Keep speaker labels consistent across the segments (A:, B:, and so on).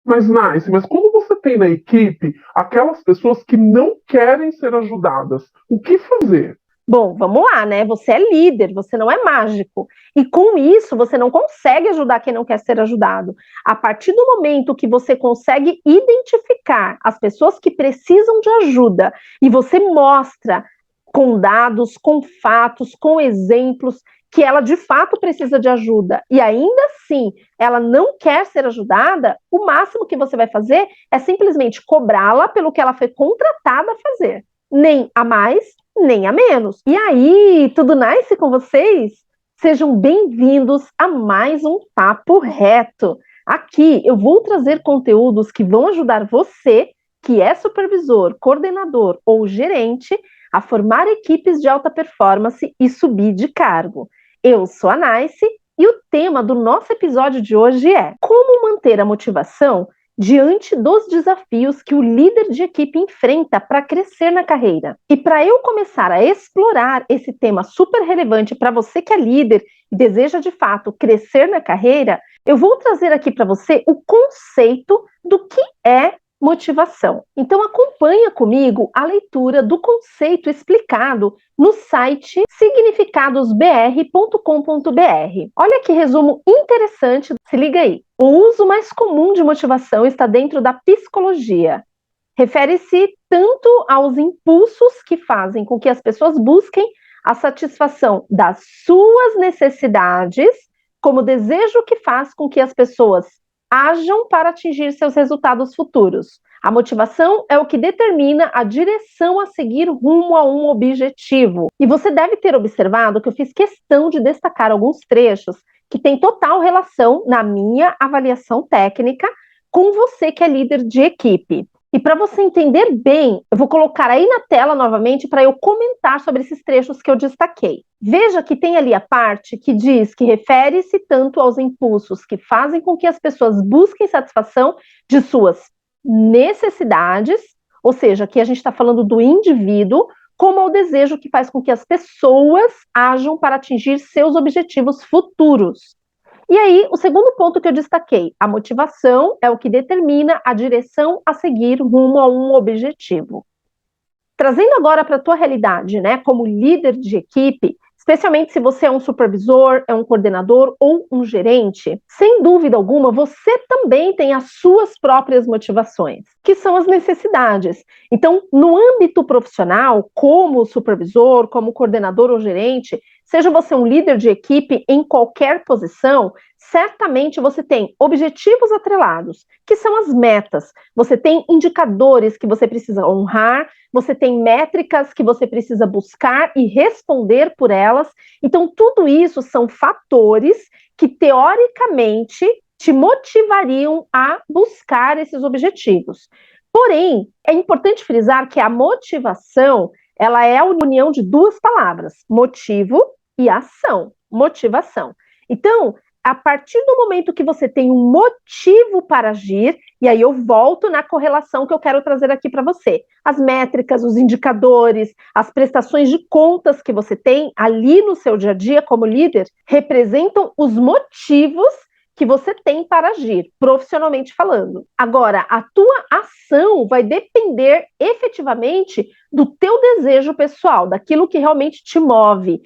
A: Mas quando você tem na equipe aquelas pessoas que não querem ser ajudadas, o que fazer?
B: Bom, vamos lá, né? Você é líder, você não é mágico. E com isso, você não consegue ajudar quem não quer ser ajudado. A partir do momento que você consegue identificar as pessoas que precisam de ajuda e você mostra com dados, com fatos, com exemplos, que ela de fato precisa de ajuda e ainda assim ela não quer ser ajudada, o máximo que você vai fazer é simplesmente cobrá-la pelo que ela foi contratada a fazer. Nem a mais, nem a menos. E aí, tudo nice com vocês? Sejam bem-vindos a mais um Papo Reto. Aqui eu vou trazer conteúdos que vão ajudar você, que é supervisor, coordenador ou gerente, a formar equipes de alta performance e subir de cargo. Eu sou a Nice e o tema do nosso episódio de hoje é como manter a motivação diante dos desafios que o líder de equipe enfrenta para crescer na carreira. E para eu começar a explorar esse tema super relevante para você que é líder e deseja de fato crescer na carreira, eu vou trazer aqui para você o conceito do que é motivação. Então acompanha comigo a leitura do conceito explicado no site significadosbr.com.br. Olha que resumo interessante, se liga aí. O uso mais comum de motivação está dentro da psicologia. Refere-se tanto aos impulsos que fazem com que as pessoas busquem a satisfação das suas necessidades, como o desejo que faz com que as pessoas ajam para atingir seus resultados futuros. A motivação é o que determina a direção a seguir rumo a um objetivo. E você deve ter observado que eu fiz questão de destacar alguns trechos que têm total relação, na minha avaliação técnica, com você que é líder de equipe. E para você entender bem, eu vou colocar aí na tela novamente para eu comentar sobre esses trechos que eu destaquei. Veja que tem ali a parte que diz que refere-se tanto aos impulsos que fazem com que as pessoas busquem satisfação de suas necessidades, ou seja, aqui a gente está falando do indivíduo, como ao desejo que faz com que as pessoas ajam para atingir seus objetivos futuros. E aí, o segundo ponto que eu destaquei, a motivação é o que determina a direção a seguir rumo a um objetivo. Trazendo agora para a tua realidade, né, como líder de equipe, especialmente se você é um supervisor, é um coordenador ou um gerente, sem dúvida alguma, você também tem as suas próprias motivações, que são as necessidades. Então, no âmbito profissional, como supervisor, como coordenador ou gerente, seja você um líder de equipe em qualquer posição, certamente você tem objetivos atrelados, que são as metas. Você tem indicadores que você precisa honrar, você tem métricas que você precisa buscar e responder por elas. Então, tudo isso são fatores que, teoricamente, te motivariam a buscar esses objetivos. Porém, é importante frisar que a motivação, ela é a união de duas palavras, motivo e ação, motivação. Então, a partir do momento que você tem um motivo para agir, e aí eu volto na correlação que eu quero trazer aqui para você. As métricas, os indicadores, as prestações de contas que você tem ali no seu dia a dia como líder, representam os motivos que você tem para agir, profissionalmente falando. Agora, a tua ação vai depender efetivamente do teu desejo pessoal, daquilo que realmente te move.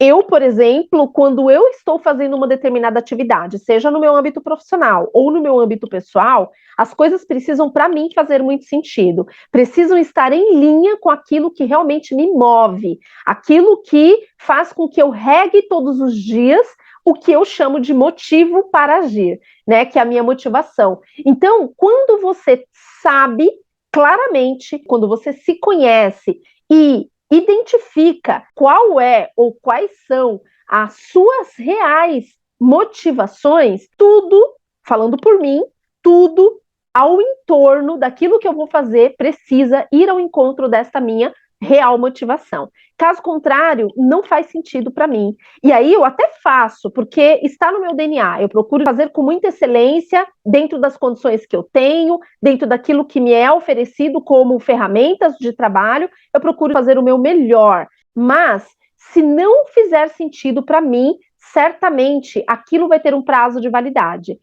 B: Eu, por exemplo, quando eu estou fazendo uma determinada atividade, seja no meu âmbito profissional ou no meu âmbito pessoal, as coisas precisam, para mim, fazer muito sentido. Precisam estar em linha com aquilo que realmente me move, aquilo que faz com que eu regue todos os dias o que eu chamo de motivo para agir, né? Que é a minha motivação. Então, quando você sabe claramente, quando você se conhece e identifica qual é ou quais são as suas reais motivações, tudo, falando por mim, tudo ao entorno daquilo que eu vou fazer precisa ir ao encontro desta minha real motivação. Caso contrário, não faz sentido para mim. E aí eu até faço, porque está no meu DNA. Eu procuro fazer com muita excelência, dentro das condições que eu tenho, dentro daquilo que me é oferecido como ferramentas de trabalho, eu procuro fazer o meu melhor. Mas, se não fizer sentido para mim, certamente aquilo vai ter um prazo de validade.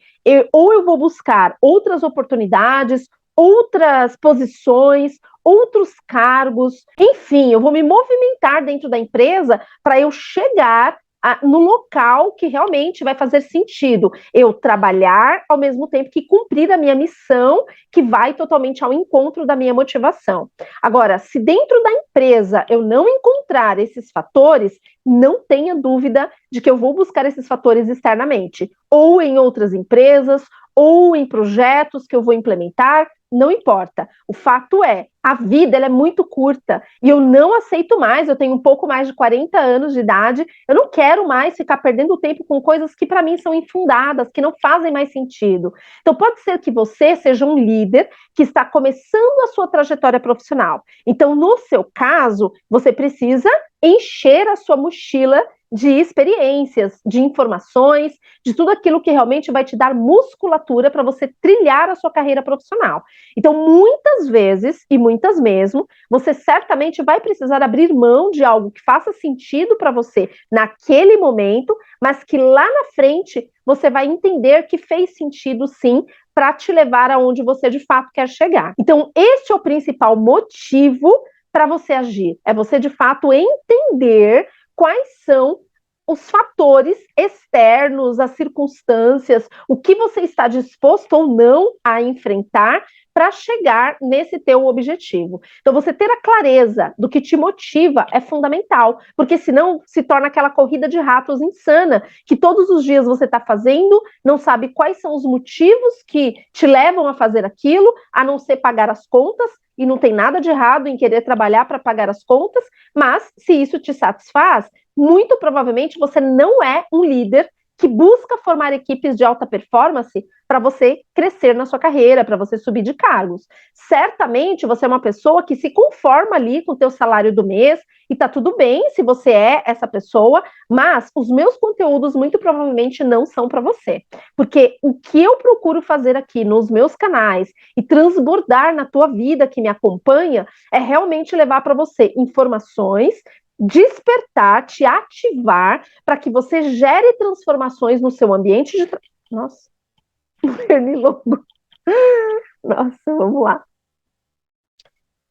B: Ou eu vou buscar outras oportunidades, outras posições, outros cargos, enfim, eu vou me movimentar dentro da empresa para eu chegar no local que realmente vai fazer sentido eu trabalhar ao mesmo tempo que cumprir a minha missão, que vai totalmente ao encontro da minha motivação. Agora, se dentro da empresa eu não encontrar esses fatores, não tenha dúvida de que eu vou buscar esses fatores externamente, ou em outras empresas, ou em projetos que eu vou implementar, não importa. O fato é, a vida ela é muito curta e eu não aceito mais, eu tenho um pouco mais de 40 anos de idade, eu não quero mais ficar perdendo tempo com coisas que para mim são infundadas, que não fazem mais sentido. Então pode ser que você seja um líder que está começando a sua trajetória profissional. Então, no seu caso, você precisa encher a sua mochila de experiências, de informações, de tudo aquilo que realmente vai te dar musculatura para você trilhar a sua carreira profissional. Então, muitas vezes, e muitas mesmo, você certamente vai precisar abrir mão de algo que faça sentido para você naquele momento, mas que lá na frente você vai entender que fez sentido sim para te levar aonde você de fato quer chegar. Então, este é o principal motivo para você agir, é você de fato entender quais são os fatores externos, as circunstâncias, o que você está disposto ou não a enfrentar para chegar nesse teu objetivo. Então, você ter a clareza do que te motiva é fundamental, porque senão se torna aquela corrida de ratos insana, que todos os dias você está fazendo, não sabe quais são os motivos que te levam a fazer aquilo, a não ser pagar as contas, e não tem nada de errado em querer trabalhar para pagar as contas, mas se isso te satisfaz, muito provavelmente você não é um líder que busca formar equipes de alta performance para você crescer na sua carreira, para você subir de cargos. Certamente você é uma pessoa que se conforma ali com o teu salário do mês e tá tudo bem se você é essa pessoa, mas os meus conteúdos muito provavelmente não são para você. Porque o que eu procuro fazer aqui nos meus canais e transbordar na tua vida que me acompanha é realmente levar para você informações, despertar, te ativar para que você gere transformações no seu ambiente de trabalho. Nossa, pernilongo. Nossa, vamos lá.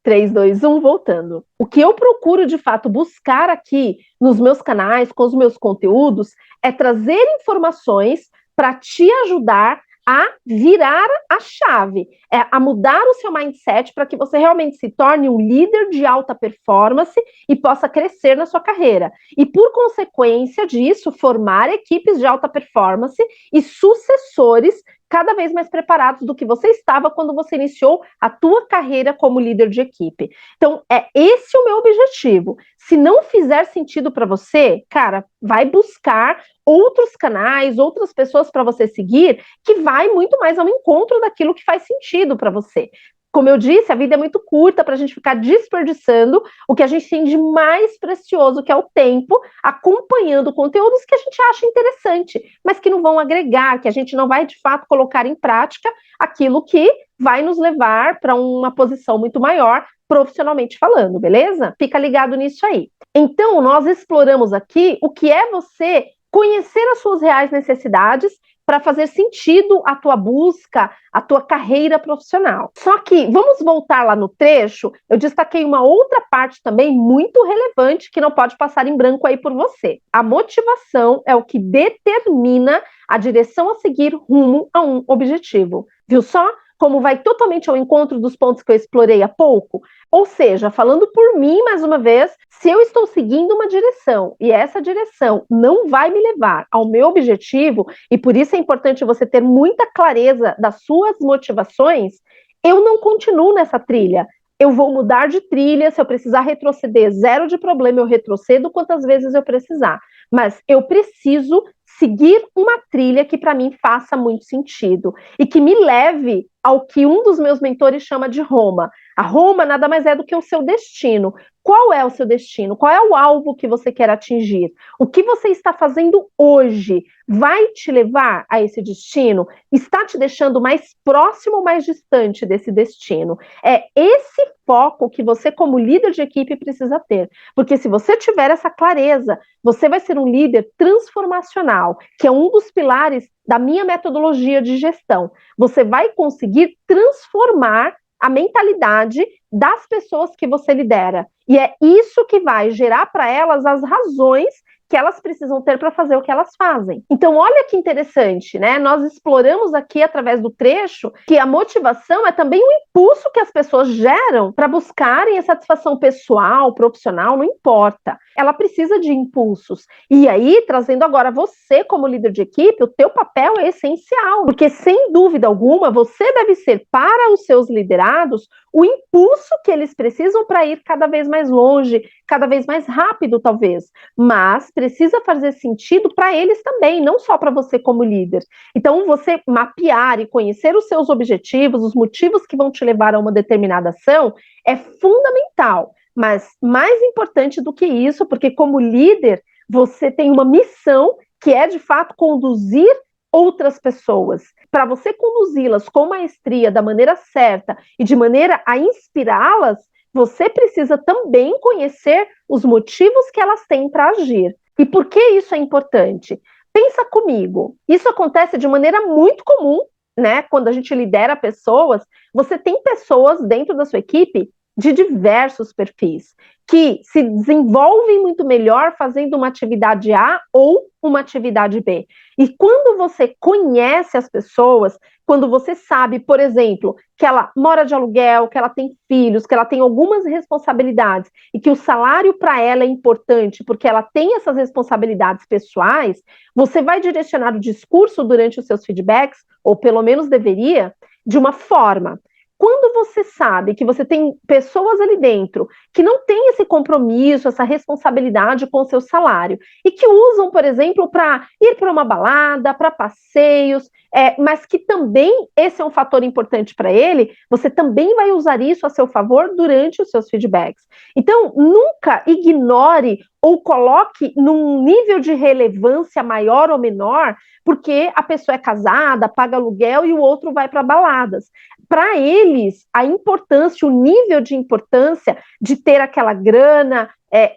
B: 3, 2, 1, voltando. O que eu procuro, de fato, buscar aqui nos meus canais, com os meus conteúdos, é trazer informações para te ajudar a virar a chave, a mudar o seu mindset para que você realmente se torne um líder de alta performance e possa crescer na sua carreira. E, por consequência disso, formar equipes de alta performance e sucessores cada vez mais preparados do que você estava quando você iniciou a tua carreira como líder de equipe. Então, é esse o meu objetivo. Se não fizer sentido para você, cara, vai buscar outros canais, outras pessoas para você seguir, que vai muito mais ao encontro daquilo que faz sentido para você. Como eu disse, a vida é muito curta para a gente ficar desperdiçando o que a gente tem de mais precioso, que é o tempo, acompanhando conteúdos que a gente acha interessante, mas que não vão agregar, que a gente não vai, de fato, colocar em prática aquilo que vai nos levar para uma posição muito maior, profissionalmente falando, beleza? Fica ligado nisso aí. Então, nós exploramos aqui o que é você conhecer as suas reais necessidades para fazer sentido a tua busca, a tua carreira profissional. Só que, vamos voltar lá no trecho, eu destaquei uma outra parte também muito relevante que não pode passar em branco aí por você. A motivação é o que determina a direção a seguir rumo a um objetivo. Viu só? Como vai totalmente ao encontro dos pontos que eu explorei há pouco? Ou seja, falando por mim, mais uma vez, se eu estou seguindo uma direção e essa direção não vai me levar ao meu objetivo, e por isso é importante você ter muita clareza das suas motivações, eu não continuo nessa trilha. Eu vou mudar de trilha, se eu precisar retroceder, zero de problema, eu retrocedo quantas vezes eu precisar. Mas eu preciso seguir uma trilha que para mim faça muito sentido e que me leve ao que um dos meus mentores chama de Roma. A Roma nada mais é do que o seu destino. Qual é o seu destino? Qual é o alvo que você quer atingir? O que você está fazendo hoje vai te levar a esse destino? Está te deixando mais próximo ou mais distante desse destino? É esse foco que você, como líder de equipe, precisa ter. Porque se você tiver essa clareza, você vai ser um líder transformacional, que é um dos pilares da minha metodologia de gestão. Você vai conseguir transformar a mentalidade das pessoas que você lidera. E é isso que vai gerar para elas as razões que elas precisam ter para fazer o que elas fazem. Então, olha que interessante, né? Nós exploramos aqui, através do trecho, que a motivação é também um impulso que as pessoas geram para buscarem a satisfação pessoal, profissional, não importa. Ela precisa de impulsos. E aí, trazendo agora você como líder de equipe, o teu papel é essencial, porque, sem dúvida alguma, você deve ser para os seus liderados o impulso que eles precisam para ir cada vez mais longe, cada vez mais rápido, talvez, mas precisa fazer sentido para eles também, não só para você como líder. Então, você mapear e conhecer os seus objetivos, os motivos que vão te levar a uma determinada ação, é fundamental. Mas mais importante do que isso, porque como líder, você tem uma missão que é, de fato, conduzir outras pessoas. Para você conduzi-las com maestria, da maneira certa e de maneira a inspirá-las, você precisa também conhecer os motivos que elas têm para agir. E por que isso é importante? Pensa comigo, isso acontece de maneira muito comum, né? Quando a gente lidera pessoas, você tem pessoas dentro da sua equipe de diversos perfis, que se desenvolvem muito melhor fazendo uma atividade A ou uma atividade B. E quando você conhece as pessoas, quando você sabe, por exemplo, que ela mora de aluguel, que ela tem filhos, que ela tem algumas responsabilidades e que o salário para ela é importante porque ela tem essas responsabilidades pessoais, você vai direcionar o discurso durante os seus feedbacks, ou pelo menos deveria, de uma forma. Quando você sabe que você tem pessoas ali dentro que não têm esse compromisso, essa responsabilidade com o seu salário e que usam, por exemplo, para ir para uma balada, para passeios, mas que também esse é um fator importante para ele, você também vai usar isso a seu favor durante os seus feedbacks. Então, nunca ignore ou coloque num nível de relevância maior ou menor, porque a pessoa é casada, paga aluguel e o outro vai para baladas. Para eles, a importância, o nível de importância de ter aquela grana é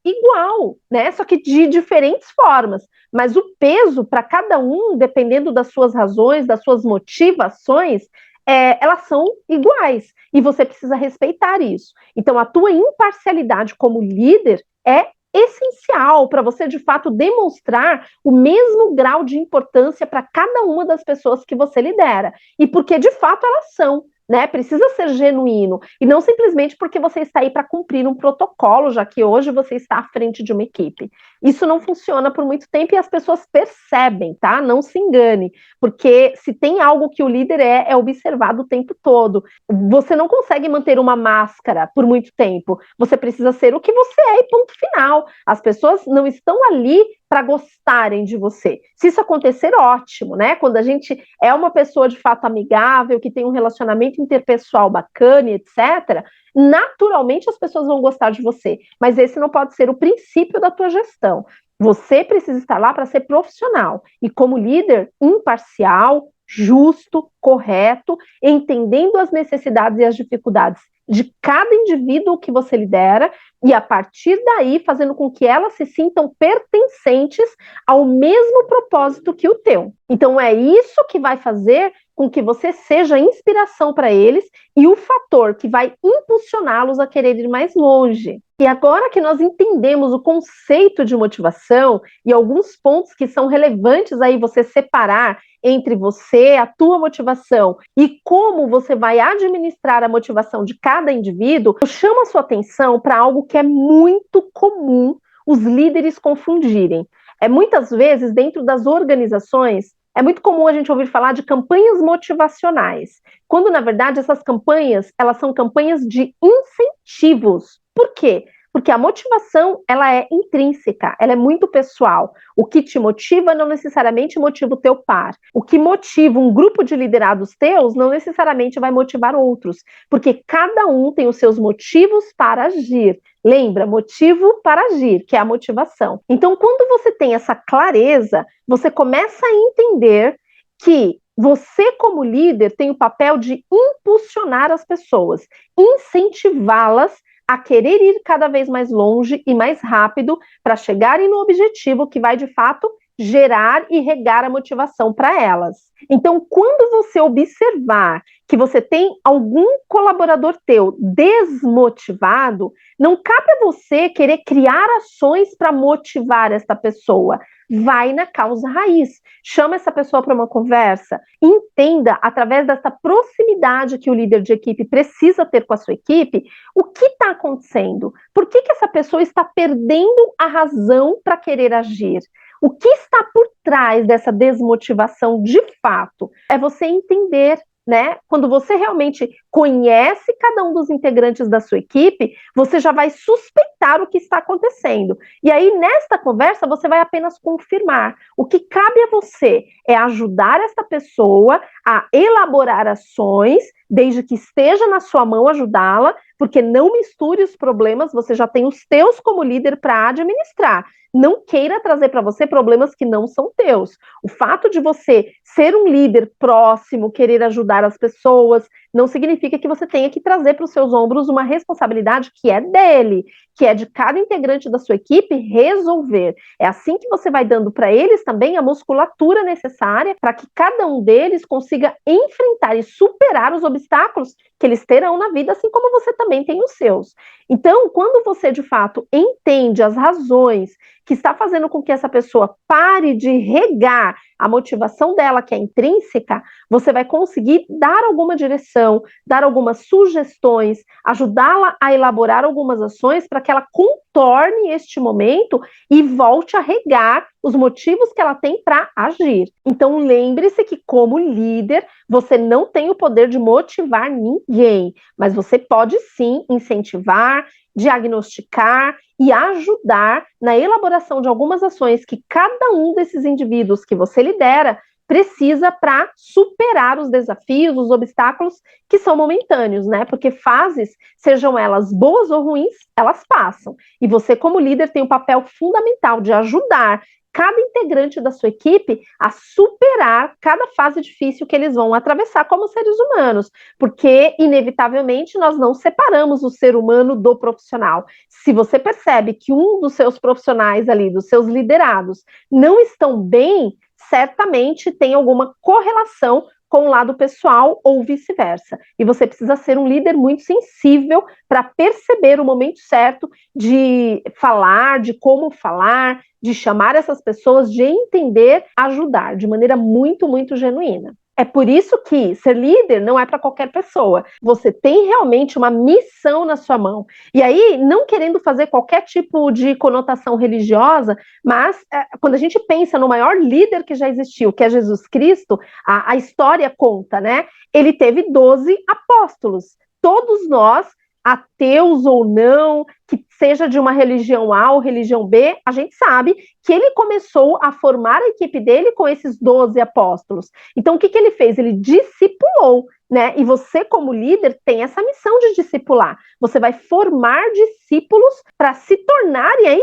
B: igual, né? Só que de diferentes formas. Mas o peso para cada um, dependendo das suas razões, das suas motivações, elas são iguais. E você precisa respeitar isso. Então, a tua imparcialidade como líder é essencial para você, de fato, demonstrar o mesmo grau de importância para cada uma das pessoas que você lidera. E porque, de fato, elas são, né? Precisa ser genuíno. E não simplesmente porque você está aí para cumprir um protocolo, já que hoje você está à frente de uma equipe. Isso não funciona por muito tempo e as pessoas percebem, tá? Não se engane. Porque se tem algo que o líder é observado o tempo todo. Você não consegue manter uma máscara por muito tempo. Você precisa ser o que você é e ponto final. As pessoas não estão ali para gostarem de você. Se isso acontecer, ótimo, né? Quando a gente é uma pessoa de fato amigável, que tem um relacionamento interpessoal bacana, etc., naturalmente as pessoas vão gostar de você. Mas esse não pode ser o princípio da tua gestão. Você precisa estar lá para ser profissional e, como líder, imparcial, justo, correto, entendendo as necessidades e as dificuldades de cada indivíduo que você lidera e, a partir daí, fazendo com que elas se sintam pertencentes ao mesmo propósito que o teu. Então, é isso que vai fazer com que você seja inspiração para eles e o fator que vai impulsioná-los a querer ir mais longe. E agora que nós entendemos o conceito de motivação e alguns pontos que são relevantes aí você separar entre você, a tua motivação e como você vai administrar a motivação de cada indivíduo, eu chamo a sua atenção para algo que é muito comum os líderes confundirem. Muitas vezes, dentro das organizações, é muito comum a gente ouvir falar de campanhas motivacionais, quando, na verdade, essas campanhas, elas são campanhas de incentivos. Por quê? Porque a motivação, ela é intrínseca, ela é muito pessoal. O que te motiva não necessariamente motiva o teu par. O que motiva um grupo de liderados teus não necessariamente vai motivar outros, porque cada um tem os seus motivos para agir. Lembra, motivo para agir, que é a motivação. Então, quando você tem essa clareza, você começa a entender que Você, como líder, tem o papel de impulsionar as pessoas, incentivá-las a querer ir cada vez mais longe e mais rápido para chegarem no objetivo que vai, de fato, gerar e regar a motivação para elas. Então, quando você observar que você tem algum colaborador teu desmotivado, não cabe a você querer criar ações para motivar essa pessoa. Vai na causa raiz, chama essa pessoa para uma conversa, entenda, através dessa proximidade que o líder de equipe precisa ter com a sua equipe, o que está acontecendo, por que essa pessoa está perdendo a razão para querer agir. O que está por trás dessa desmotivação de fato? É você entender, né? Quando você realmente conhece cada um dos integrantes da sua equipe, você já vai suspeitar o que está acontecendo. E aí, nesta conversa, você vai apenas confirmar. O que cabe a você é ajudar essa pessoa a elaborar ações, desde que esteja na sua mão ajudá-la, porque não misture os problemas, você já tem os teus como líder para administrar. Não queira trazer para você problemas que não são teus. O fato de você ser um líder próximo, querer ajudar as pessoas, não significa que você tenha que trazer para os seus ombros uma responsabilidade que é dele, que é de cada integrante da sua equipe resolver. É assim que você vai dando para eles também a musculatura necessária para que cada um deles consiga enfrentar e superar os obstáculos que eles terão na vida, assim como você também tem os seus. Então, quando você, de fato, entende as razões que está fazendo com que essa pessoa pare de regar a motivação dela, que é intrínseca, você vai conseguir dar alguma direção, dar algumas sugestões, ajudá-la a elaborar algumas ações para que ela contorne este momento e volte a regar os motivos que ela tem para agir. Então, lembre-se que, como líder, você não tem o poder de motivar ninguém, mas você pode sim incentivar, diagnosticar e ajudar na elaboração de algumas ações que cada um desses indivíduos que você lidera precisa para superar os desafios, os obstáculos que são momentâneos, né? Porque fases, sejam elas boas ou ruins, elas passam. E você, como líder, tem um papel fundamental de ajudar cada integrante da sua equipe a superar cada fase difícil que eles vão atravessar como seres humanos, porque, inevitavelmente, nós não separamos o ser humano do profissional. Se você percebe que um dos seus profissionais ali, dos seus liderados, não estão bem, certamente tem alguma correlação com o lado pessoal ou vice-versa. E você precisa ser um líder muito sensível para perceber o momento certo de falar, de como falar, de chamar essas pessoas, de entender, ajudar de maneira muito, muito genuína. É por isso que ser líder não é para qualquer pessoa. Você tem realmente uma missão na sua mão. E aí, não querendo fazer qualquer tipo de conotação religiosa, mas quando a gente pensa no maior líder que já existiu, que é Jesus Cristo, a história conta, né? Ele teve 12 apóstolos. Todos nós, ateus ou não, que seja de uma religião A ou religião B, a gente sabe que ele começou a formar a equipe dele com esses 12 apóstolos. Então, o que ele fez? Ele discipulou, né? E você, como líder, tem essa missão de discipular. Você vai formar discípulos para se tornarem aí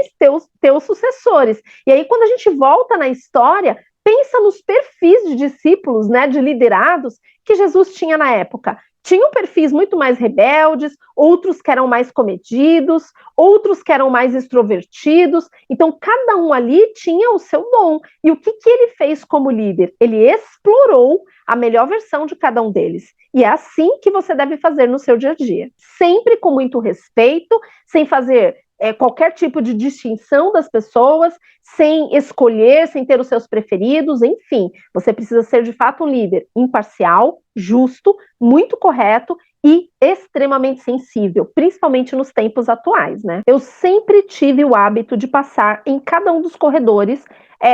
B: teus sucessores. E aí, quando a gente volta na história, pensa nos perfis de discípulos, né, de liderados que Jesus tinha na época. Tinham perfis muito mais rebeldes, outros que eram mais comedidos, outros que eram mais extrovertidos. Então, cada um ali tinha o seu dom. E o que ele fez como líder? Ele explorou a melhor versão de cada um deles. E é assim que você deve fazer no seu dia a dia. Sempre com muito respeito, sem fazer qualquer tipo de distinção das pessoas, sem escolher, sem ter os seus preferidos, enfim. Você precisa ser, de fato, um líder imparcial, justo, muito correto e extremamente sensível, principalmente nos tempos atuais, né? Eu sempre tive o hábito de passar em cada um dos corredores,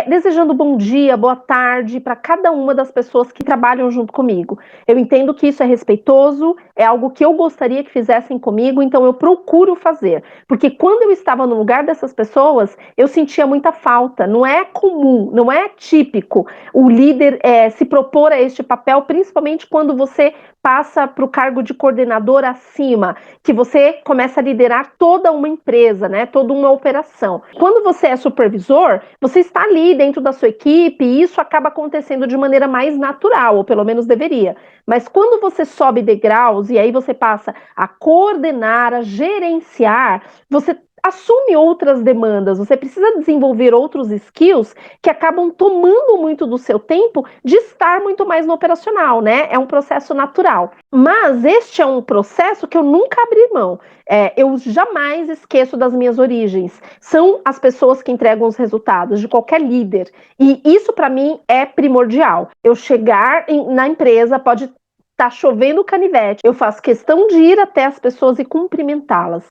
B: desejando bom dia, boa tarde para cada uma das pessoas que trabalham junto comigo. Eu entendo que isso é respeitoso, é algo que eu gostaria que fizessem comigo, então eu procuro fazer, porque quando eu estava no lugar dessas pessoas, eu sentia muita falta. Não é comum, não é típico o líder se propor a este papel, principalmente quando você passa para o cargo de coordenador acima, que você começa a liderar toda uma empresa, né, toda uma operação. Quando você é supervisor, você está ali dentro da sua equipe, e isso acaba acontecendo de maneira mais natural, ou pelo menos deveria. Mas quando você sobe degraus e aí você passa a coordenar, a gerenciar, você assume outras demandas, você precisa desenvolver outros skills que acabam tomando muito do seu tempo de estar muito mais no operacional, né? É um processo natural. Mas este é um processo que eu nunca abri mão. Eu jamais esqueço das minhas origens. São as pessoas que entregam os resultados de qualquer líder. E isso, para mim, é primordial. Eu chegar na empresa, pode tá chovendo canivete, eu faço questão de ir até as pessoas e cumprimentá-las.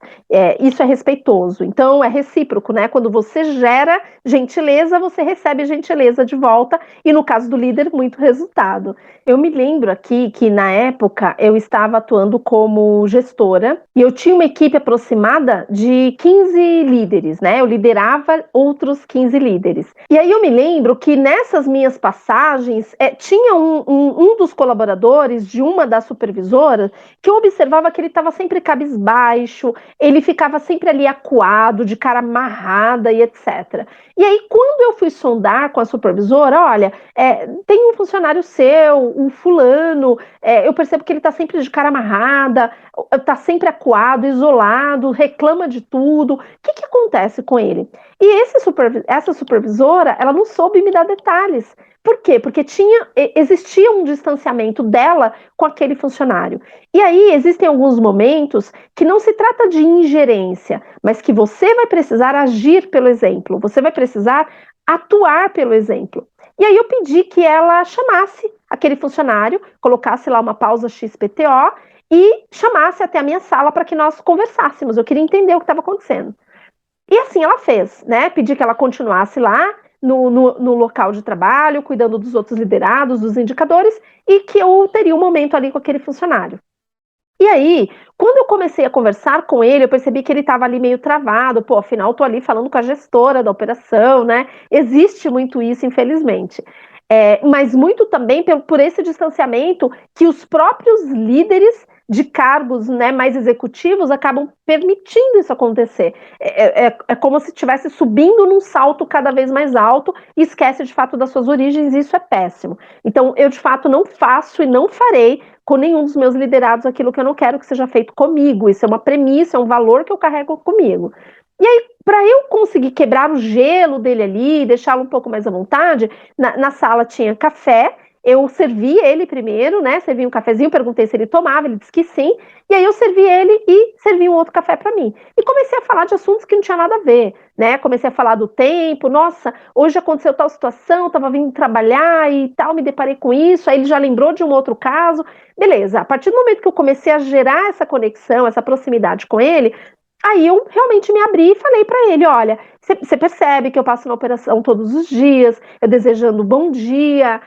B: Isso é respeitoso. Então, é recíproco, né? Quando você gera gentileza, você recebe gentileza de volta, e no caso do líder, muito resultado. Eu me lembro aqui que, na época, eu estava atuando como gestora, e eu tinha uma equipe aproximada de 15 líderes, né? Eu liderava outros 15 líderes. E aí eu me lembro que nessas minhas passagens, tinha um dos colaboradores de uma das supervisoras que eu observava que ele estava sempre cabisbaixo, ele ficava sempre ali acuado, de cara amarrada e etc. E aí, quando eu fui sondar com a supervisora, olha, tem um funcionário seu, um fulano, eu percebo que ele está sempre de cara amarrada, está sempre acuado, isolado, reclama de tudo. O que acontece com ele? E essa supervisora, ela não soube me dar detalhes. Por quê? Porque existia um distanciamento dela com aquele funcionário. E aí existem alguns momentos que não se trata de ingerência, mas que você vai precisar agir pelo exemplo, você vai precisar atuar pelo exemplo. E aí eu pedi que ela chamasse aquele funcionário, colocasse lá uma pausa XPTO e chamasse até a minha sala para que nós conversássemos. Eu queria entender o que estava acontecendo. E assim ela fez, né? Pedi que ela continuasse lá no local de trabalho, cuidando dos outros liderados, dos indicadores, e que eu teria um momento ali com aquele funcionário. E aí, quando eu comecei a conversar com ele, eu percebi que ele estava ali meio travado. Pô, afinal, estou ali falando com a gestora da operação, né? Existe muito isso, infelizmente. Mas muito também por esse distanciamento que os próprios líderes de cargos, né, mais executivos acabam permitindo isso acontecer. É como se estivesse subindo num salto cada vez mais alto e esquece de fato das suas origens, e isso é péssimo. Então, eu de fato não faço e não farei com nenhum dos meus liderados aquilo que eu não quero que seja feito comigo. Isso é uma premissa, é um valor que eu carrego comigo. E aí, para eu conseguir quebrar o gelo dele ali, deixá-lo um pouco mais à vontade, na sala tinha café. Eu servi ele primeiro, né? Servi um cafezinho, perguntei se ele tomava, ele disse que sim. E aí eu servi ele e servi um outro café para mim. E comecei a falar de assuntos que não tinha nada a ver, né? Comecei a falar do tempo, nossa, hoje aconteceu tal situação, estava vindo trabalhar e tal, me deparei com isso. Aí ele já lembrou de um outro caso. Beleza, a partir do momento que eu comecei a gerar essa conexão, essa proximidade com ele, aí eu realmente me abri e falei para ele, olha, você percebe que eu passo na operação todos os dias, eu desejando bom dia,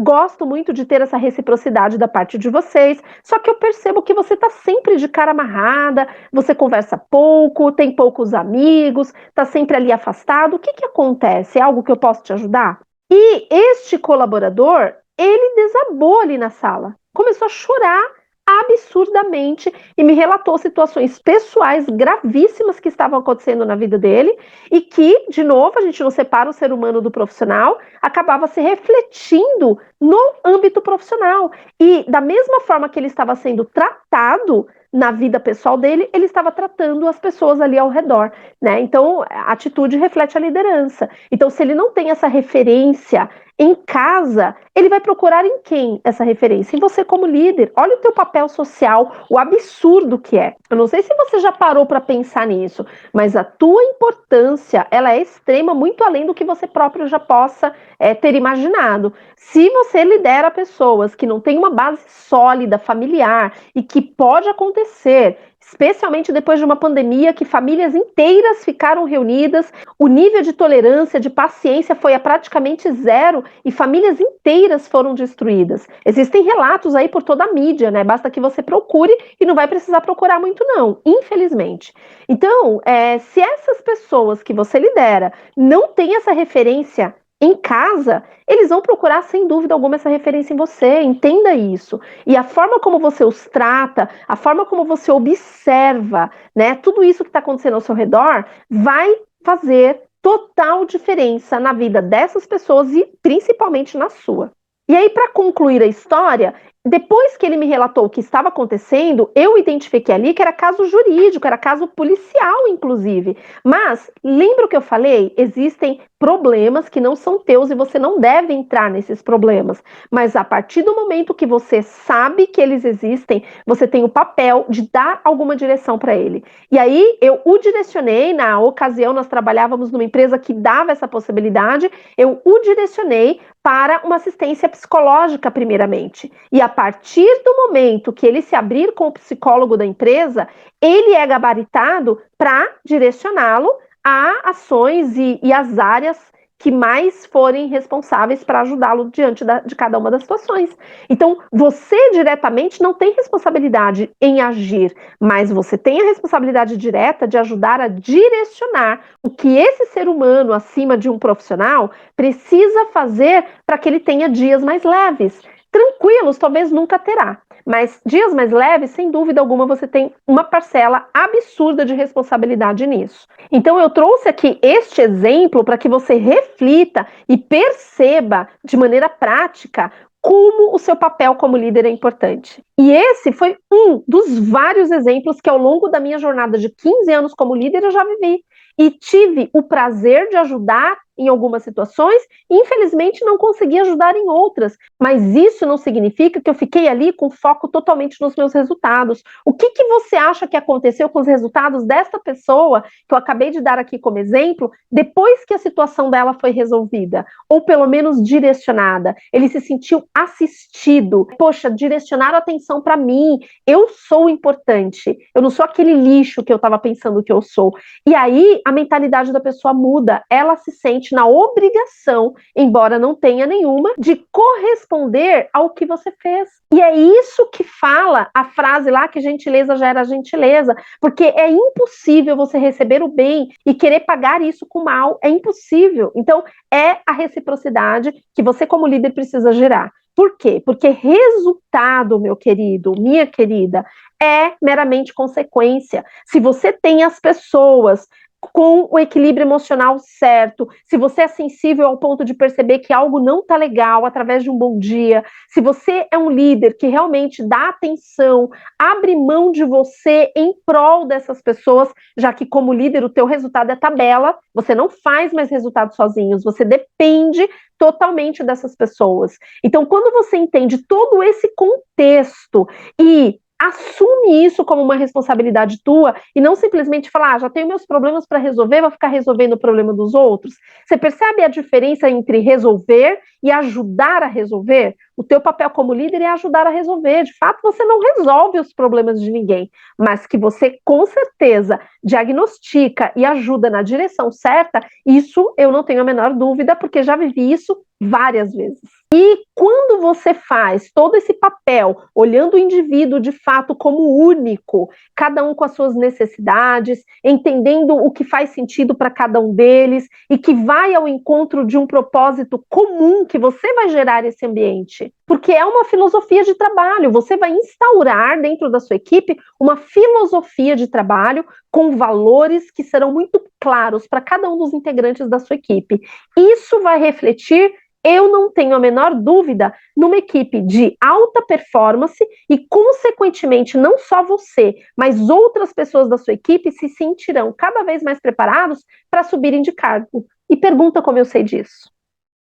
B: gosto muito de ter essa reciprocidade da parte de vocês, só que eu percebo que você está sempre de cara amarrada, você conversa pouco, tem poucos amigos, está sempre ali afastado. O que acontece? É algo que eu posso te ajudar? E este colaborador, ele desabou ali na sala, começou a chorar absurdamente e me relatou situações pessoais gravíssimas que estavam acontecendo na vida dele e que, de novo, a gente não separa o ser humano do profissional, acabava se refletindo no âmbito profissional. E da mesma forma que ele estava sendo tratado na vida pessoal dele, ele estava tratando as pessoas ali ao redor, né? Então, a atitude reflete a liderança. Então, se ele não tem essa referência em casa, ele vai procurar em quem essa referência? Em você como líder. Olha o teu papel social, o absurdo que é. Eu não sei se você já parou para pensar nisso, mas a tua importância, ela é extrema, muito além do que você próprio já possa ter imaginado. Se você lidera pessoas que não têm uma base sólida, familiar, e que pode acontecer, especialmente depois de uma pandemia, que famílias inteiras ficaram reunidas, o nível de tolerância, de paciência foi a praticamente zero e famílias inteiras foram destruídas. Existem relatos aí por toda a mídia, né? Basta que você procure e não vai precisar procurar muito não, infelizmente. Então, se essas pessoas que você lidera não têm essa referência em casa, eles vão procurar, sem dúvida alguma, essa referência em você, entenda isso. E a forma como você os trata, a forma como você observa, né, tudo isso que está acontecendo ao seu redor, vai fazer total diferença na vida dessas pessoas e principalmente na sua. E aí, para concluir a história, depois que ele me relatou o que estava acontecendo, eu identifiquei ali que era caso jurídico, era caso policial, inclusive. Mas, lembra o que eu falei? Existem problemas que não são teus e você não deve entrar nesses problemas. Mas a partir do momento que você sabe que eles existem, você tem o papel de dar alguma direção para ele. E aí, eu o direcionei, na ocasião nós trabalhávamos numa empresa que dava essa possibilidade, eu o direcionei para uma assistência psicológica, primeiramente. E a partir do momento que ele se abrir com o psicólogo da empresa, ele é gabaritado para direcioná-lo a ações e as áreas que mais forem responsáveis para ajudá-lo diante de cada uma das situações. Então, você diretamente não tem responsabilidade em agir, mas você tem a responsabilidade direta de ajudar a direcionar o que esse ser humano, acima de um profissional, precisa fazer para que ele tenha dias mais leves. Tranquilos, talvez nunca terá, mas dias mais leves, sem dúvida alguma, você tem uma parcela absurda de responsabilidade nisso. Então eu trouxe aqui este exemplo para que você reflita e perceba de maneira prática como o seu papel como líder é importante. E esse foi um dos vários exemplos que ao longo da minha jornada de 15 anos como líder eu já vivi. E tive o prazer de ajudar em algumas situações e infelizmente não consegui ajudar em outras. Mas isso não significa que eu fiquei ali com foco totalmente nos meus resultados. O que você acha que aconteceu com os resultados dessa pessoa, que eu acabei de dar aqui como exemplo, depois que a situação dela foi resolvida? Ou pelo menos direcionada? Ele se sentiu assistido. Poxa, direcionaram a atenção para mim. Eu sou importante. Eu não sou aquele lixo que eu estava pensando que eu sou. E aí, a mentalidade da pessoa muda. Ela se sente na obrigação, embora não tenha nenhuma, de corresponder ao que você fez. E é isso que fala a frase lá que gentileza gera gentileza, porque é impossível você receber o bem e querer pagar isso com mal, é impossível. Então, é a reciprocidade que você como líder precisa gerar. Por quê? Porque resultado, meu querido, minha querida, é meramente consequência. Se você tem as pessoas com o equilíbrio emocional certo, se você é sensível ao ponto de perceber que algo não está legal através de um bom dia, se você é um líder que realmente dá atenção, abre mão de você em prol dessas pessoas, já que como líder o teu resultado é tabela, você não faz mais resultados sozinhos, você depende totalmente dessas pessoas. Então, quando você entende todo esse contexto e assume isso como uma responsabilidade tua e não simplesmente falar, já tenho meus problemas para resolver, vou ficar resolvendo o problema dos outros. Você percebe a diferença entre resolver e ajudar a resolver? O teu papel como líder é ajudar a resolver. De fato, você não resolve os problemas de ninguém, mas que você, com certeza, diagnostica e ajuda na direção certa, isso eu não tenho a menor dúvida, porque já vivi isso várias vezes. E quando você faz todo esse papel, olhando o indivíduo de fato como único, cada um com as suas necessidades, entendendo o que faz sentido para cada um deles e que vai ao encontro de um propósito comum que você vai gerar esse ambiente. Porque é uma filosofia de trabalho, você vai instaurar dentro da sua equipe uma filosofia de trabalho com valores que serão muito claros para cada um dos integrantes da sua equipe. Isso vai refletir, eu não tenho a menor dúvida, numa equipe de alta performance e, consequentemente, não só você, mas outras pessoas da sua equipe se sentirão cada vez mais preparados para subirem de cargo. E pergunta como eu sei disso.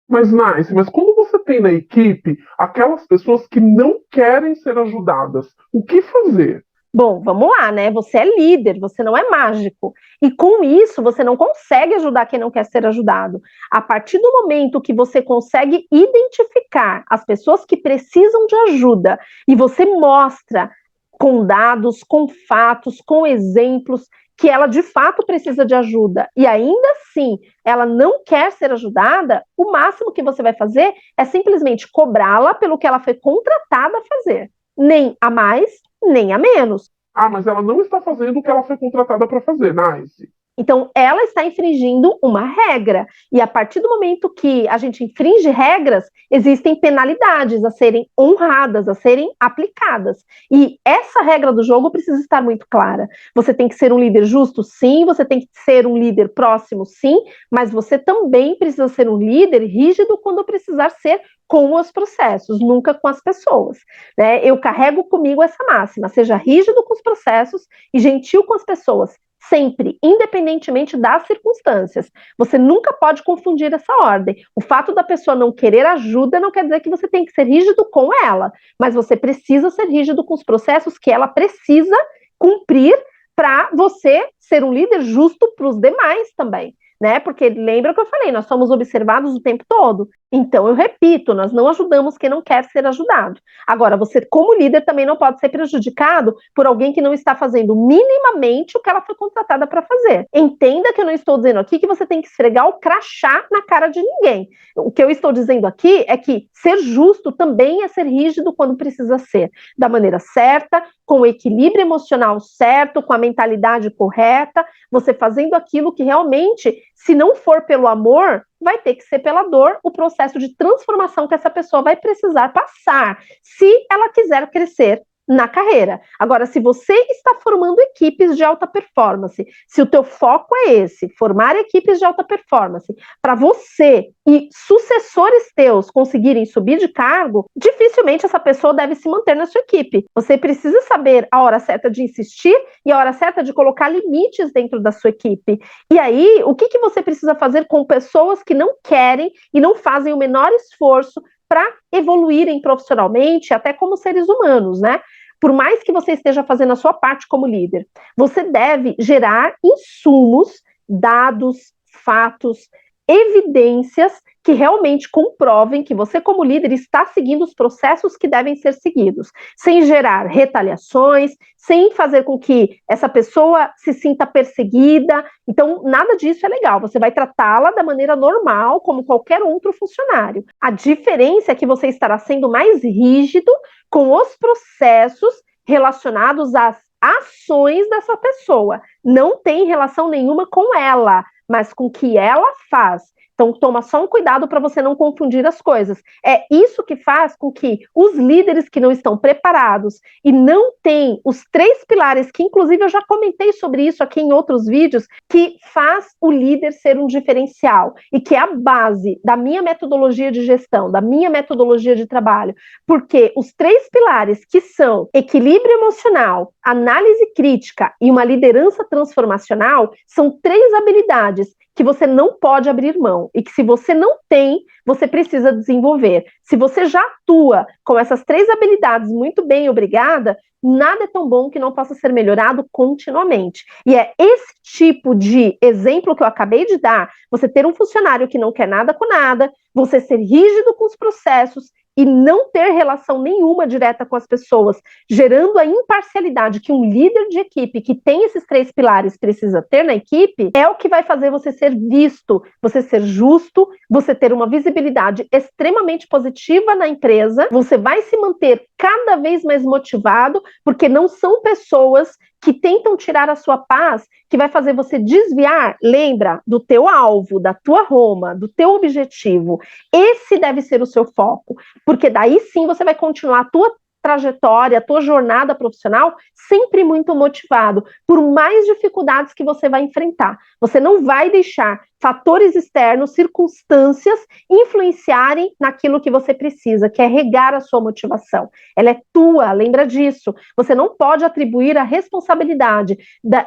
A: Mas, Nice, mas quando você tem na equipe aquelas pessoas que não querem ser ajudadas, o que fazer?
B: Bom, vamos lá, né? Você é líder, você não é mágico. E com isso, você não consegue ajudar quem não quer ser ajudado. A partir do momento que você consegue identificar as pessoas que precisam de ajuda e você mostra com dados, com fatos, com exemplos, que ela de fato precisa de ajuda e ainda assim ela não quer ser ajudada, o máximo que você vai fazer é simplesmente cobrá-la pelo que ela foi contratada a fazer. Nem a mais, nem a menos.
A: Ah, mas ela não está fazendo o que ela foi contratada para fazer, Nice.
B: Então, ela está infringindo uma regra. E a partir do momento que a gente infringe regras, existem penalidades a serem honradas, a serem aplicadas. E essa regra do jogo precisa estar muito clara. Você tem que ser um líder justo, sim. Você tem que ser um líder próximo, sim. Mas você também precisa ser um líder rígido quando precisar ser com os processos, nunca com as pessoas, né? Eu carrego comigo essa máxima: seja rígido com os processos e gentil com as pessoas, sempre, independentemente das circunstâncias. Você nunca pode confundir essa ordem. O fato da pessoa não querer ajuda não quer dizer que você tem que ser rígido com ela, mas você precisa ser rígido com os processos que ela precisa cumprir para você ser um líder justo para os demais também, né? Porque lembra que eu falei, nós somos observados o tempo todo. Então, eu repito, nós não ajudamos quem não quer ser ajudado. Agora, você, como líder, também não pode ser prejudicado por alguém que não está fazendo minimamente o que ela foi contratada para fazer. Entenda que eu não estou dizendo aqui que você tem que esfregar o crachá na cara de ninguém. O que eu estou dizendo aqui é que ser justo também é ser rígido quando precisa ser, da maneira certa, com o equilíbrio emocional certo, com a mentalidade correta, você fazendo aquilo que realmente, se não for pelo amor, vai ter que ser pela dor, o processo de transformação que essa pessoa vai precisar passar, se ela quiser crescer na carreira. Agora, se você está formando equipes de alta performance, se o teu foco é esse, formar equipes de alta performance, para você e sucessores teus conseguirem subir de cargo, dificilmente essa pessoa deve se manter na sua equipe. Você precisa saber a hora certa de insistir e a hora certa de colocar limites dentro da sua equipe. E aí, o que você precisa fazer com pessoas que não querem e não fazem o menor esforço para evoluírem profissionalmente, até como seres humanos, né? Por mais que você esteja fazendo a sua parte como líder, você deve gerar insumos, dados, fatos, evidências que realmente comprovem que você, como líder, está seguindo os processos que devem ser seguidos, sem gerar retaliações, sem fazer com que essa pessoa se sinta perseguida. Então, nada disso é legal. Você vai tratá-la da maneira normal, como qualquer outro funcionário. A diferença é que você estará sendo mais rígido com os processos relacionados às ações dessa pessoa. Não tem relação nenhuma com ela, mas com o que ela faz. Então, toma só um cuidado para você não confundir as coisas. É isso que faz com que os líderes que não estão preparados e não têm os 3 pilares, que inclusive eu já comentei sobre isso aqui em outros vídeos, que faz o líder ser um diferencial e que é a base da minha metodologia de gestão, da minha metodologia de trabalho. Porque os 3 pilares, que são equilíbrio emocional, análise crítica e uma liderança transformacional, são 3 habilidades que você não pode abrir mão e que, se você não tem, você precisa desenvolver. Se você já atua com essas 3 habilidades muito bem, obrigada, nada é tão bom que não possa ser melhorado continuamente. E é esse tipo de exemplo que eu acabei de dar, você ter um funcionário que não quer nada com nada, você ser rígido com os processos e não ter relação nenhuma direta com as pessoas, gerando a imparcialidade que um líder de equipe que tem esses 3 pilares precisa ter na equipe, é o que vai fazer você ser visto, você ser justo, você ter uma visibilidade extremamente positiva na empresa, você vai se manter cada vez mais motivado, porque não são pessoas que tentam tirar a sua paz, que vai fazer você desviar, lembra, do teu alvo, da tua Roma, do teu objetivo. Esse deve ser o seu foco, porque daí sim você vai continuar a tua trajetória, a tua jornada profissional sempre muito motivado, por mais dificuldades que você vai enfrentar. Você não vai deixar fatores externos, circunstâncias, influenciarem naquilo que você precisa, que é regar a sua motivação. Ela é tua, lembra disso. Você não pode atribuir a responsabilidade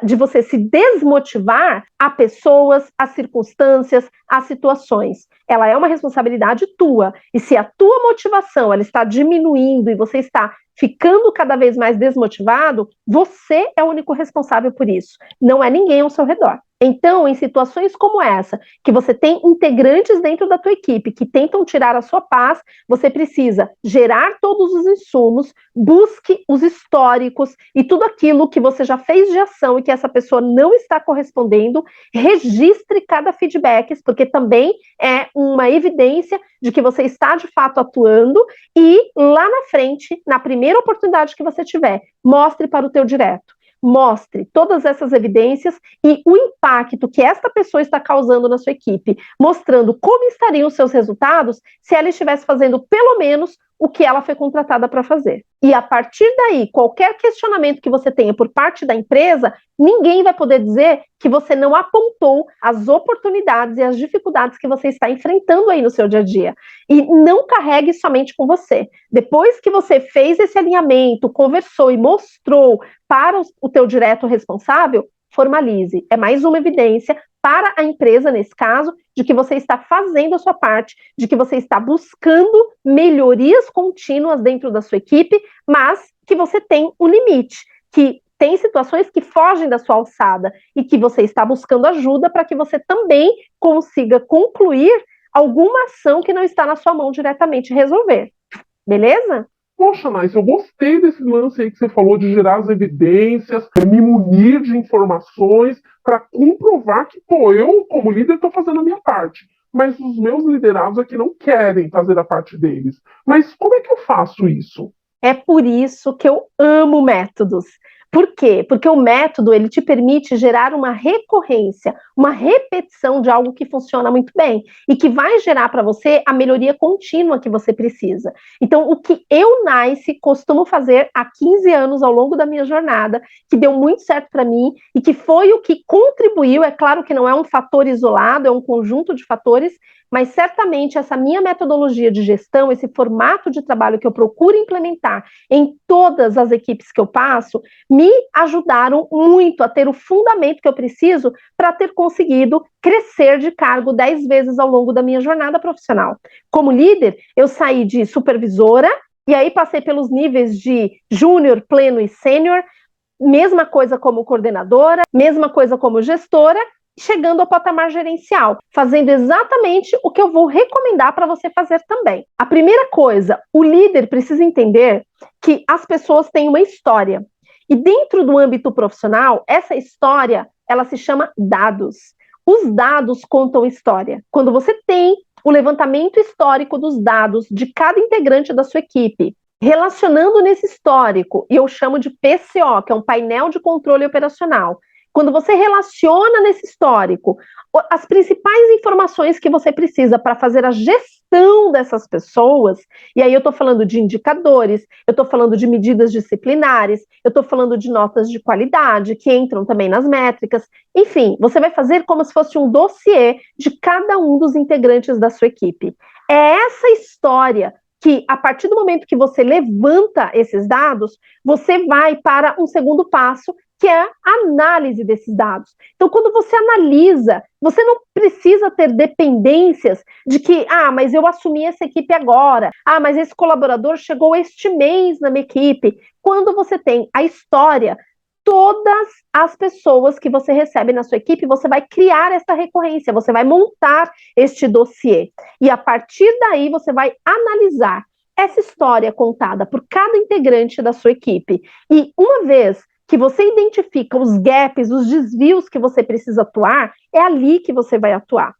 B: de você se desmotivar a pessoas, a circunstâncias, a situações. Ela é uma responsabilidade tua. E se a tua motivação ela está diminuindo e você está ficando cada vez mais desmotivado, você é o único responsável por isso. Não é ninguém ao seu redor. Então, em situações como essa, que você tem integrantes dentro da tua equipe que tentam tirar a sua paz, você precisa gerar todos os insumos, busque os históricos e tudo aquilo que você já fez de ação e que essa pessoa não está correspondendo, registre cada feedback, porque também é uma evidência de que você está de fato atuando, e lá na frente, na primeira oportunidade que você tiver, mostre para o teu direto. mostre todas essas evidências e o impacto que esta pessoa está causando na sua equipe, mostrando como estariam os seus resultados se ela estivesse fazendo pelo menos o que ela foi contratada para fazer. E a partir daí, qualquer questionamento que você tenha por parte da empresa, ninguém vai poder dizer que você não apontou as oportunidades e as dificuldades que você está enfrentando aí no seu dia a dia. E não carregue somente com você. Depois que você fez esse alinhamento, conversou e mostrou para o teu direto responsável, formalize. É mais uma evidência para a empresa, nesse caso, de que você está fazendo a sua parte, de que você está buscando melhorias contínuas dentro da sua equipe, mas que você tem um limite, que tem situações que fogem da sua alçada e que você está buscando ajuda para que você também consiga concluir alguma ação que não está na sua mão diretamente resolver. Beleza?
A: Poxa, Nais, eu gostei desse lance aí que você falou de gerar as evidências, me munir de informações para comprovar que, pô, eu, como líder, estou fazendo a minha parte. Mas os meus liderados aqui não querem fazer a parte deles. Mas como é que eu faço isso?
B: É por isso que eu amo métodos. Por quê? Porque o método, ele te permite gerar uma recorrência, uma repetição de algo que funciona muito bem e que vai gerar para você a melhoria contínua que você precisa. Então, o que eu, Nice, costumo fazer há 15 anos ao longo da minha jornada, que deu muito certo para mim e que foi o que contribuiu, é claro que não é um fator isolado, é um conjunto de fatores, mas certamente essa minha metodologia de gestão, esse formato de trabalho que eu procuro implementar em todas as equipes que eu passo, me ajudaram muito a ter o fundamento que eu preciso para ter conseguido crescer de cargo 10 vezes ao longo da minha jornada profissional. Como líder, eu saí de supervisora e aí passei pelos níveis de júnior, pleno e sênior, mesma coisa como coordenadora, mesma coisa como gestora, chegando ao patamar gerencial, fazendo exatamente o que eu vou recomendar para você fazer também. A primeira coisa, o líder precisa entender que as pessoas têm uma história. E dentro do âmbito profissional, essa história, ela se chama dados. Os dados contam história. Quando você tem o levantamento histórico dos dados de cada integrante da sua equipe, relacionando nesse histórico, e eu chamo de PCO, que é um painel de controle operacional, quando você relaciona nesse histórico as principais informações que você precisa para fazer a gestão dessas pessoas, e aí eu estou falando de indicadores, eu estou falando de medidas disciplinares, eu estou falando de notas de qualidade, que entram também nas métricas, enfim, você vai fazer como se fosse um dossiê de cada um dos integrantes da sua equipe. É essa história que, a partir do momento que você levanta esses dados, você vai para um segundo passo, que é a análise desses dados. Então, quando você analisa, você não precisa ter dependências de que, mas eu assumi essa equipe agora, mas esse colaborador chegou este mês na minha equipe. Quando você tem a história, todas as pessoas que você recebe na sua equipe, você vai criar essa recorrência, você vai montar este dossiê. E a partir daí, você vai analisar essa história contada por cada integrante da sua equipe. E uma vez que você identifica os gaps, os desvios que você precisa atuar, é ali que você vai atuar.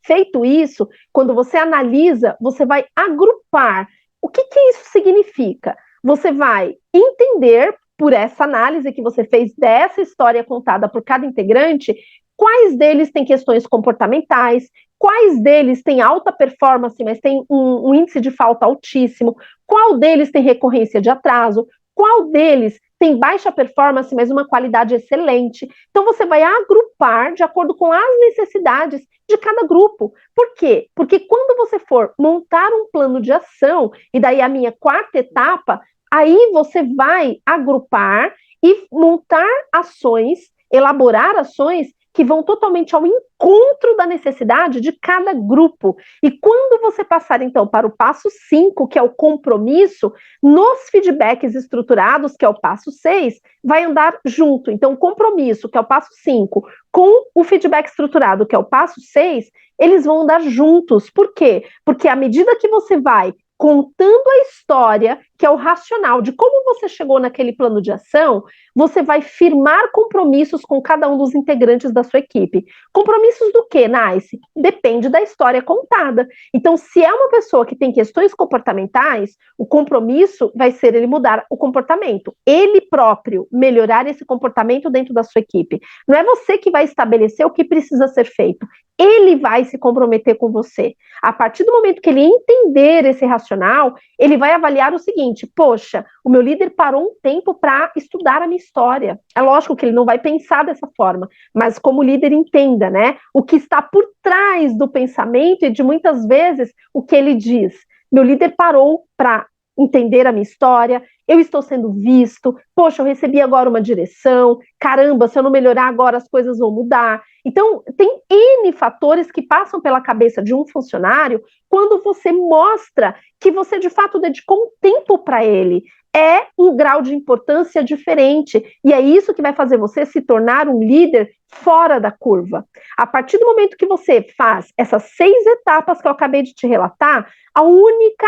B: Feito isso, quando você analisa, você vai agrupar. O que isso significa? Você vai entender, por essa análise que você fez dessa história contada por cada integrante, quais deles têm questões comportamentais, quais deles têm alta performance, mas tem um índice de falta altíssimo, qual deles tem recorrência de atraso, qual deles tem baixa performance, mas uma qualidade excelente. Então, você vai agrupar de acordo com as necessidades de cada grupo. Por quê? Porque quando você for montar um plano de ação, e daí a minha quarta etapa, aí você vai agrupar e montar ações, elaborar ações que vão totalmente ao encontro da necessidade de cada grupo. E quando você passar, então, para o passo 5, que é o compromisso, nos feedbacks estruturados, que é o passo 6, vai andar junto. Então, o compromisso, que é o passo 5, com o feedback estruturado, que é o passo 6, eles vão andar juntos. Por quê? Porque à medida que você vai contando a história que é o racional de como você chegou naquele plano de ação. Você vai firmar compromissos com cada um dos integrantes da sua equipe. Compromissos do quê, Nice? Depende da história contada. Então, se é uma pessoa que tem questões comportamentais, o compromisso vai ser ele mudar o comportamento. Ele próprio melhorar esse comportamento dentro da sua equipe. Não é você que vai estabelecer o que precisa ser feito. Ele vai se comprometer com você. A partir do momento que ele entender esse racional, ele vai avaliar o seguinte: poxa, o meu líder parou um tempo para estudar a minha história. É lógico que ele não vai pensar dessa forma, mas como líder entenda, né, o que está por trás do pensamento e de muitas vezes o que ele diz. Meu líder parou para entender a minha história, eu estou sendo visto, poxa, eu recebi agora uma direção, caramba, se eu não melhorar agora as coisas vão mudar. Então, tem N fatores que passam pela cabeça de um funcionário quando você mostra que você de fato dedicou um tempo para ele. É um grau de importância diferente, e é isso que vai fazer você se tornar um líder fora da curva. A partir do momento que você faz essas 6 etapas que eu acabei de te relatar, a única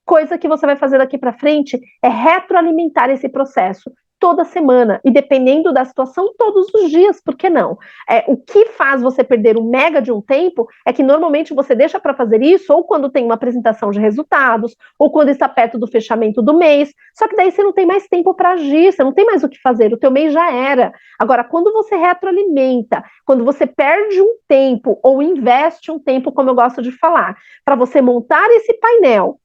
B: coisa que você vai fazer daqui para frente é retroalimentar esse processo toda semana, e dependendo da situação, todos os dias, por que não? O que faz você perder um mega de um tempo é que normalmente você deixa para fazer isso ou quando tem uma apresentação de resultados, ou quando está perto do fechamento do mês, só que daí você não tem mais tempo para agir, você não tem mais o que fazer, o teu mês já era. Agora, quando você retroalimenta, quando você perde um tempo, ou investe um tempo, como eu gosto de falar, para você montar esse painel,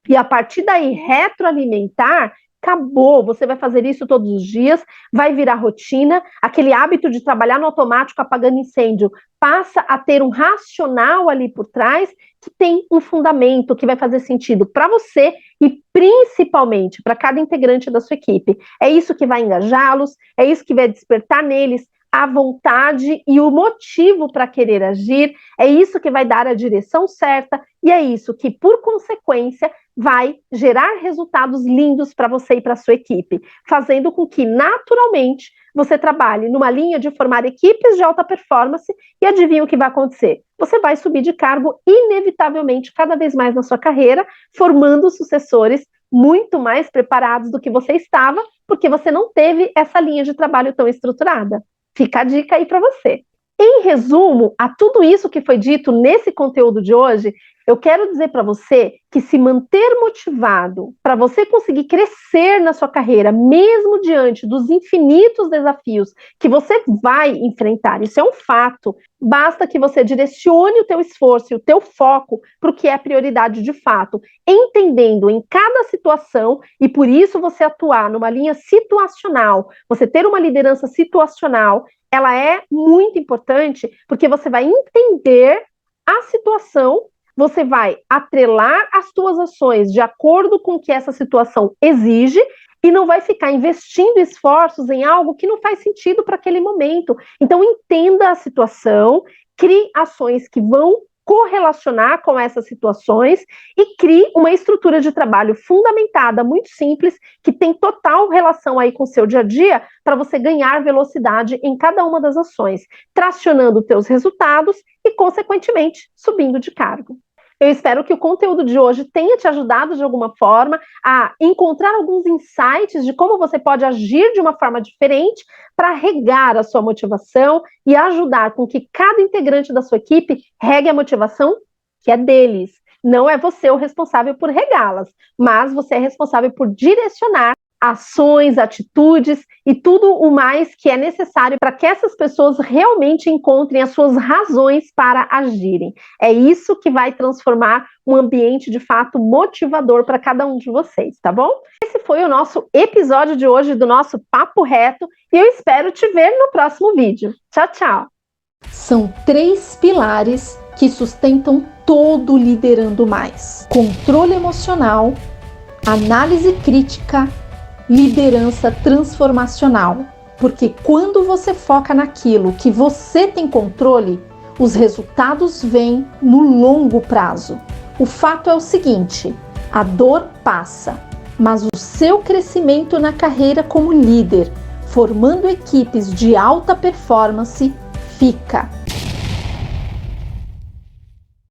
B: e a partir daí retroalimentar, acabou, você vai fazer isso todos os dias, vai virar rotina, aquele hábito de trabalhar no automático apagando incêndio passa a ter um racional ali por trás que tem um fundamento que vai fazer sentido para você e principalmente para cada integrante da sua equipe. É isso que vai engajá-los, é isso que vai despertar neles a vontade e o motivo para querer agir, é isso que vai dar a direção certa e é isso que, por consequência, vai gerar resultados lindos para você e para a sua equipe, fazendo com que, naturalmente, você trabalhe numa linha de formar equipes de alta performance e adivinha o que vai acontecer? Você vai subir de cargo inevitavelmente cada vez mais na sua carreira, formando sucessores muito mais preparados do que você estava, porque você não teve essa linha de trabalho tão estruturada. Fica a dica aí para você. Em resumo, a tudo isso que foi dito nesse conteúdo de hoje, eu quero dizer para você que se manter motivado para você conseguir crescer na sua carreira, mesmo diante dos infinitos desafios que você vai enfrentar, isso é um fato, basta que você direcione o teu esforço e o teu foco para o que é prioridade de fato, entendendo em cada situação e por isso você atuar numa linha situacional, você ter uma liderança situacional, ela é muito importante porque você vai entender a situação, você vai atrelar as tuas ações de acordo com o que essa situação exige e não vai ficar investindo esforços em algo que não faz sentido para aquele momento. Então, entenda a situação, crie ações que vão correlacionar com essas situações e crie uma estrutura de trabalho fundamentada, muito simples, que tem total relação aí com o seu dia a dia, para você ganhar velocidade em cada uma das ações, tracionando teus resultados e, consequentemente, subindo de cargo. Eu espero que o conteúdo de hoje tenha te ajudado de alguma forma a encontrar alguns insights de como você pode agir de uma forma diferente para regar a sua motivação e ajudar com que cada integrante da sua equipe regue a motivação que é deles. Não é você o responsável por regá-las, mas você é responsável por direcionar ações, atitudes e tudo o mais que é necessário para que essas pessoas realmente encontrem as suas razões para agirem. É isso que vai transformar um ambiente de fato motivador para cada um de vocês, tá bom? Esse foi o nosso episódio de hoje do nosso Papo Reto e eu espero te ver no próximo vídeo. Tchau, tchau!
C: São 3 pilares que sustentam todo Liderando Mais: controle emocional, análise crítica, liderança transformacional, porque quando você foca naquilo que você tem controle, os resultados vêm no longo prazo. O fato é o seguinte: a dor passa, mas o seu crescimento na carreira como líder, formando equipes de alta performance, fica.